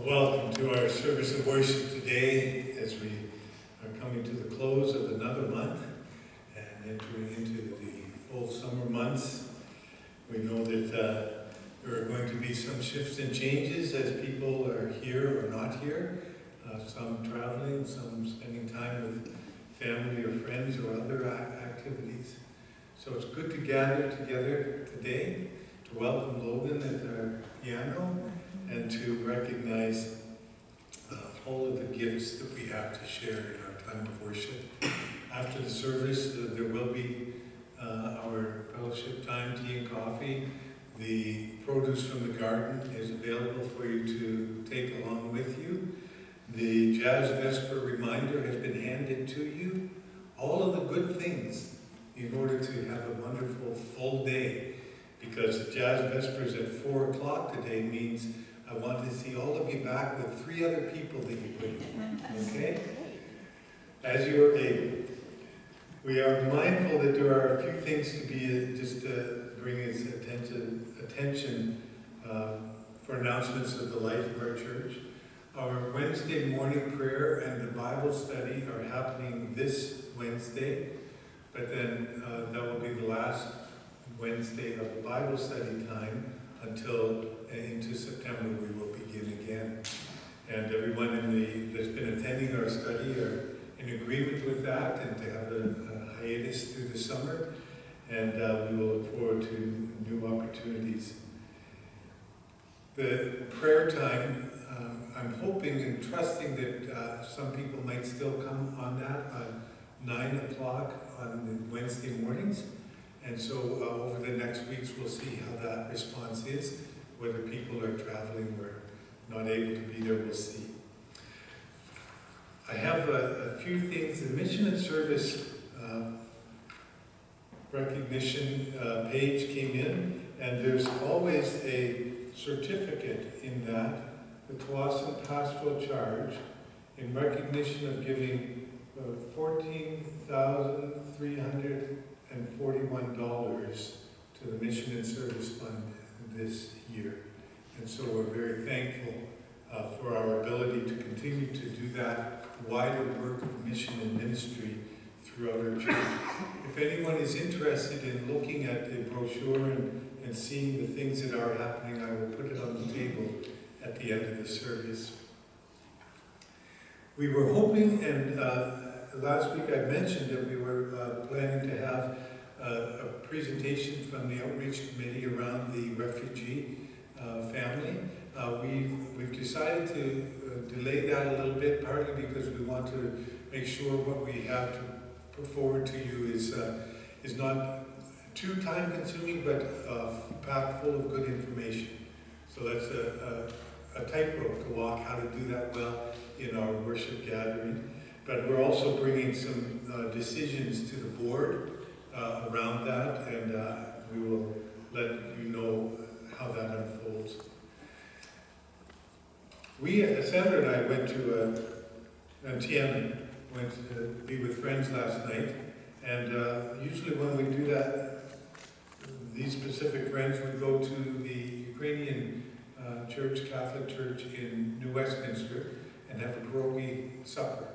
Welcome to our service of worship today as we are coming to the close of another month and entering into the full summer months. We know that there are going to be some shifts and changes as people are here or not here, some traveling, some spending time with family or friends or other activities. So it's good to gather together today to welcome Logan at our piano and to recognize all of the gifts that we have to share in our time of worship. After the service, there will be our fellowship time, tea and coffee. The produce from the garden is available for you to take along with you. The Jazz Vesper reminder has been handed to you. All of the good things in order to have a wonderful full day, because the Jazz Vespers at 4 o'clock today means I want to see all of you back with 3 other people that you bring, okay? As you are able. We are mindful that there are a few things to be bring its attention for announcements of the life of our church. Our Wednesday morning prayer and the Bible study are happening this Wednesday, but then that will be the last Wednesday of the Bible study time until into September we will begin again. And everyone that's been attending our study are in agreement with that and to have a hiatus through the summer. And we will look forward to new opportunities. The prayer time, I'm hoping and trusting that some people might still come on that on 9 o'clock on Wednesday mornings. And so over the next weeks, we'll see how that response is. Whether people are traveling or not able to be there, we'll see. I have a few things. The mission and service recognition page came in, and there's always a certificate in that, the Tsawwassen Pastoral Charge, in recognition of giving $14,341 to the Mission and Service Fund this year. And so we're very thankful for our ability to continue to do that wider work of mission and ministry throughout our church. If anyone is interested in looking at the brochure and seeing the things that are happening, I will put it on the table at the end of the service. We were hoping, and last week I mentioned that we were planning to have a presentation from the outreach committee around the refugee family. We've decided to delay that a little bit, partly because we want to make sure what we have to put forward to you is not too time consuming, but packed full of good information. So that's a tightrope to walk, how to do that well in our worship gathering. But we're also bringing some decisions to the board around that, and we will let you know how that unfolds. Sandra and I went to Tiananmen, went to be with friends last night, and usually when we do that, these specific friends would go to the Ukrainian church, Catholic church in New Westminster, and have a pierogi supper.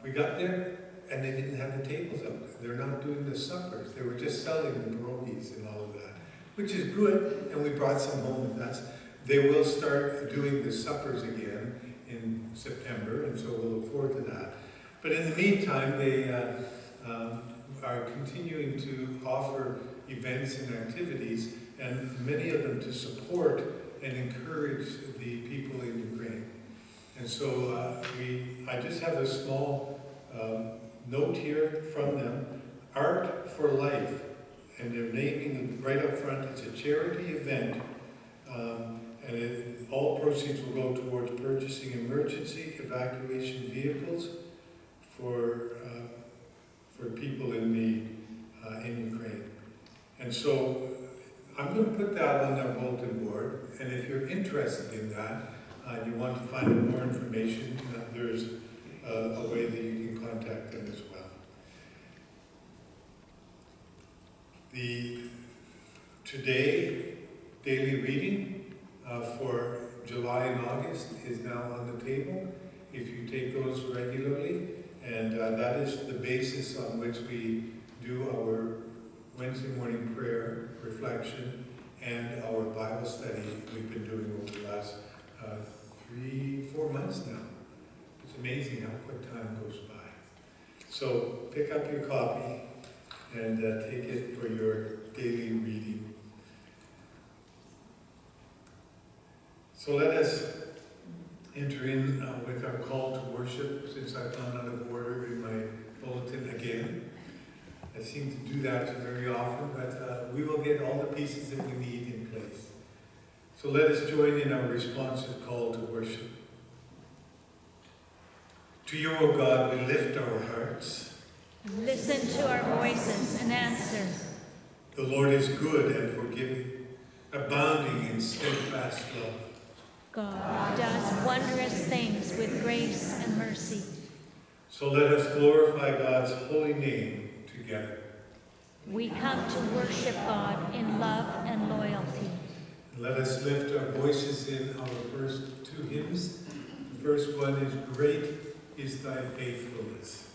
We got there, and they didn't have the tables up. They're not doing the suppers. They were just selling the pierogies and all of that, which is good, and we brought some home with us. They will start doing the suppers again in September, and so we'll look forward to that. But in the meantime, they are continuing to offer events and activities, and many of them to support and encourage the people in Ukraine. And so I just have a small note here from them, Art for Life, and they're naming it right up front. It's a charity event, and all proceeds will go towards purchasing emergency evacuation vehicles for people in need in Ukraine. And so I'm going to put that on their bulletin board, and if you're interested in that, you want to find out more information, there's a way that you can contact them as well. The today daily reading for July regularly, and that is the basis on which we do our Wednesday morning prayer, reflection, and our Bible study we've been doing over the last 3-4 months now. It's amazing how quick time goes by. So pick up your copy and take it for your daily reading. So let us enter in with our call to worship, since I've gone out of order in my bulletin again. I seem to do that very often, but we will get all the pieces that we need in place. So let us join in our responsive call to worship. To you, O God, we lift our hearts. Listen to our voices and answer. The Lord is good and forgiving, abounding in steadfast love. God does wondrous things with grace and mercy. So let us glorify God's holy name together. We come to worship God in love and loyalty. And let us lift our voices in our first 2 hymns. The first one is Great is Thy Faithfulness.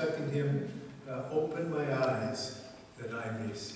second hymn, Open My Eyes That I May See.